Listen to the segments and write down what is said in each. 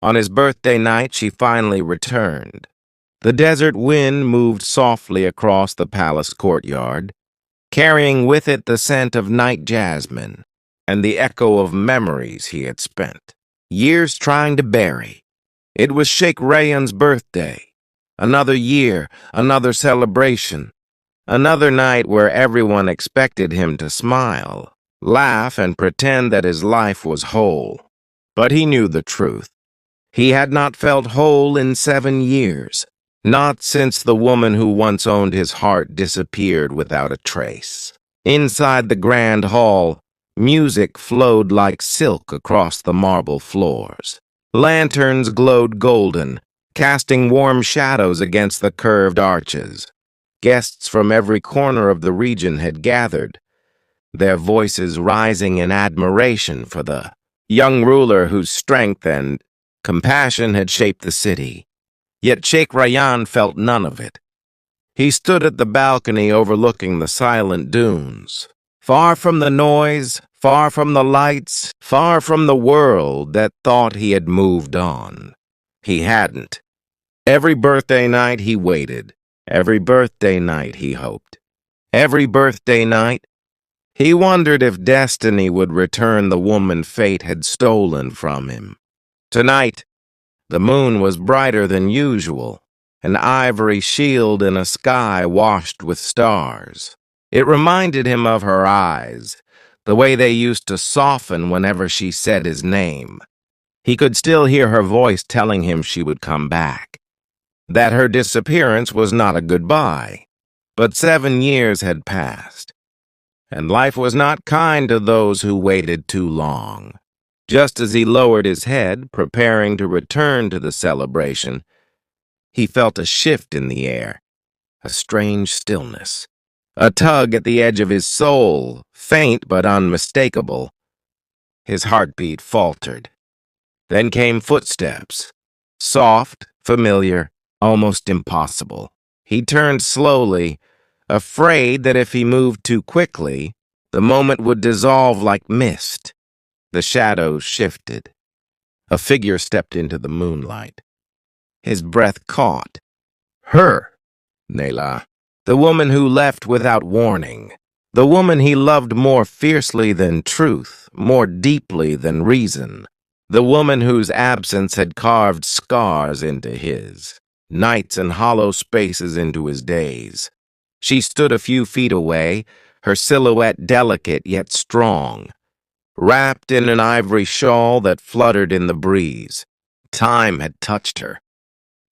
On his birthday night, she finally returned. The desert wind moved softly across the palace courtyard, carrying with it the scent of night jasmine and the echo of memories he had spent years trying to bury. It was Sheikh Rayyan's birthday. Another year, another celebration, another night where everyone expected him to smile, laugh, and pretend that his life was whole. But he knew the truth. He had not felt whole in 7 years, not since the woman who once owned his heart disappeared without a trace. Inside the grand hall, music flowed like silk across the marble floors. Lanterns glowed golden, casting warm shadows against the curved arches. Guests from every corner of the region had gathered, their voices rising in admiration for the young ruler whose strength and compassion had shaped the city. Yet Sheikh Rayyan felt none of it. He stood at the balcony overlooking the silent dunes, far from the noise, far from the lights, far from the world that thought he had moved on. He hadn't. Every birthday night he waited. Every birthday night he hoped. Every birthday night he wondered if destiny would return the woman fate had stolen from him. Tonight, the moon was brighter than usual, an ivory shield in a sky washed with stars. It reminded him of her eyes, the way they used to soften whenever she said his name. He could still hear her voice telling him she would come back, that her disappearance was not a goodbye. But 7 years had passed, and life was not kind to those who waited too long. Just as he lowered his head, preparing to return to the celebration, he felt a shift in the air, a strange stillness, a tug at the edge of his soul, faint but unmistakable. His heartbeat faltered. Then came footsteps, soft, familiar, almost impossible. He turned slowly, afraid that if he moved too quickly, the moment would dissolve like mist. The shadows shifted. A figure stepped into the moonlight. His breath caught. Her, Nayla, the woman who left without warning, the woman he loved more fiercely than truth, more deeply than reason, the woman whose absence had carved scars into his, nights and hollow spaces into his days. She stood a few feet away, her silhouette delicate yet strong, wrapped in an ivory shawl that fluttered in the breeze. Time had touched her,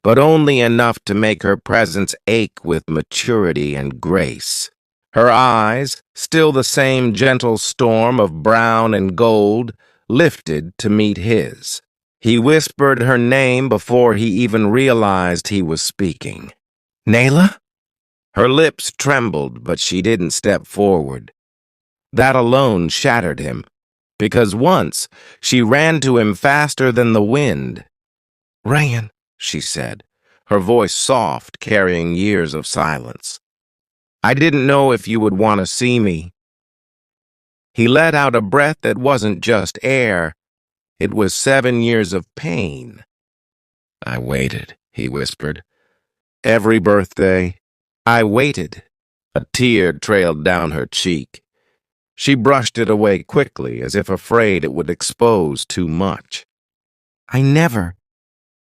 but only enough to make her presence ache with maturity and grace. Her eyes, still the same gentle storm of brown and gold, lifted to meet his. He whispered her name before he even realized he was speaking. Nayla? Her lips trembled, but she didn't step forward. That alone shattered him, because once she ran to him faster than the wind. Rayyan, she said, her voice soft, carrying years of silence. I didn't know if you would want to see me. He let out a breath that wasn't just air. It was 7 years of pain. I waited, he whispered. Every birthday, I waited. A tear trailed down her cheek. She brushed it away quickly, as if afraid it would expose too much. I never.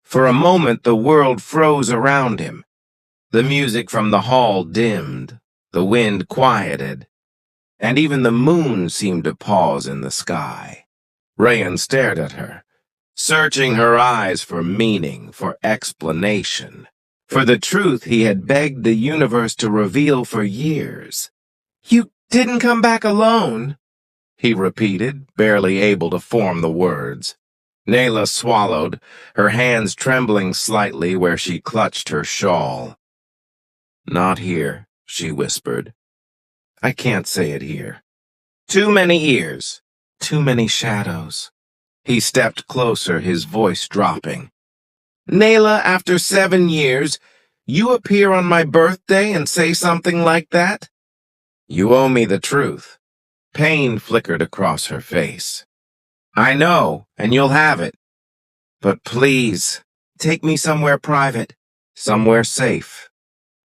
For a moment, the world froze around him. The music from the hall dimmed, the wind quieted, and even the moon seemed to pause in the sky. Rayyan stared at her, searching her eyes for meaning, for explanation, for the truth he had begged the universe to reveal for years. You didn't come back alone, he repeated, barely able to form the words. Nayla swallowed, her hands trembling slightly where she clutched her shawl. Not here, she whispered. I can't say it here. Too many ears, too many shadows. He stepped closer, his voice dropping. Nayla, after 7 years, you appear on my birthday and say something like that? You owe me the truth. Pain flickered across her face. I know, and you'll have it. But please, take me somewhere private, somewhere safe.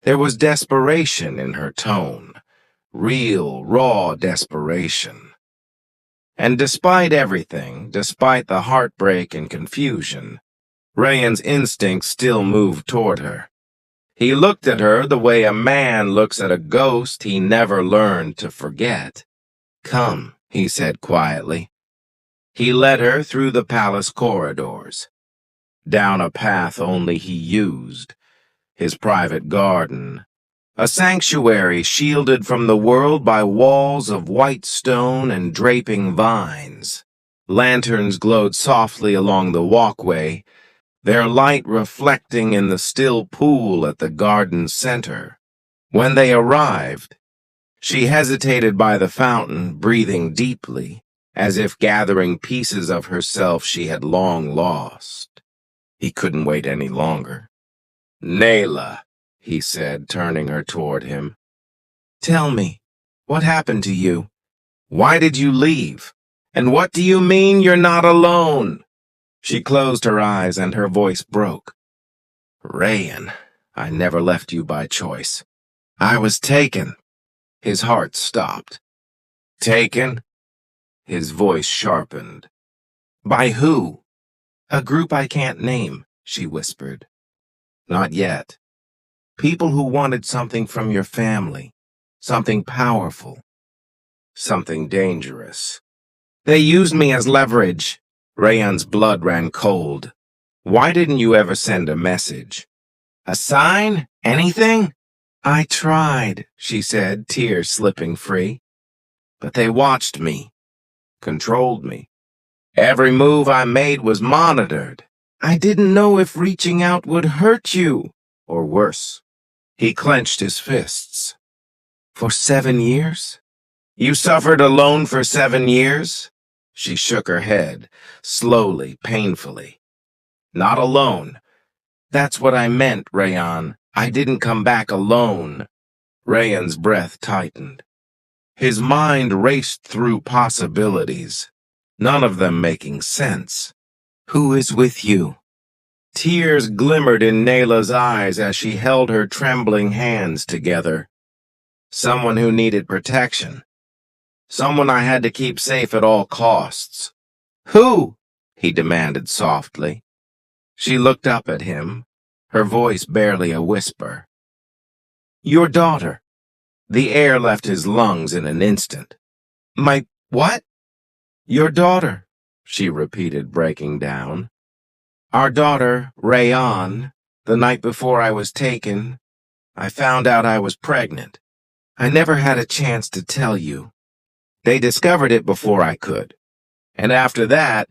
There was desperation in her tone, real, raw desperation. And despite everything, despite the heartbreak and confusion, Rayan's instincts still moved toward her. He looked at her the way a man looks at a ghost he never learned to forget. "Come," he said quietly. He led her through the palace corridors, down a path only he used, his private garden, a sanctuary shielded from the world by walls of white stone and draping vines. Lanterns glowed softly along the walkway, their light reflecting in the still pool at the garden's center. When they arrived, she hesitated by the fountain, breathing deeply, as if gathering pieces of herself she had long lost. He couldn't wait any longer. "Nayla," he said, turning her toward him. "Tell me, what happened to you? Why did you leave? And what do you mean you're not alone?" She closed her eyes and her voice broke. "Rayan, I never left you by choice. I was taken." His heart stopped. "Taken?" His voice sharpened. "By who?" "A group I can't name," she whispered. "Not yet. People who wanted something from your family, something powerful, something dangerous. They used me as leverage." Rayan's blood ran cold. "Why didn't you ever send a message? A sign? Anything?" "I tried," she said, tears slipping free. "But they watched me, controlled me. Every move I made was monitored. I didn't know if reaching out would hurt you, or worse." He clenched his fists. "For 7 years? You suffered alone for 7 years?" She shook her head, slowly, painfully. "Not alone. That's what I meant, Rayan. I didn't come back alone." Rayan's breath tightened. His mind raced through possibilities, none of them making sense. "Who is with you?" Tears glimmered in Nayla's eyes as she held her trembling hands together. "Someone who needed protection. Someone I had to keep safe at all costs." "Who?" he demanded softly. She looked up at him, her voice barely a whisper. "Your daughter." The air left his lungs in an instant. "My what?" "Your daughter," she repeated, breaking down. "Our daughter, Rayan. The night before I was taken, I found out I was pregnant. I never had a chance to tell you. They discovered it before I could. And after that,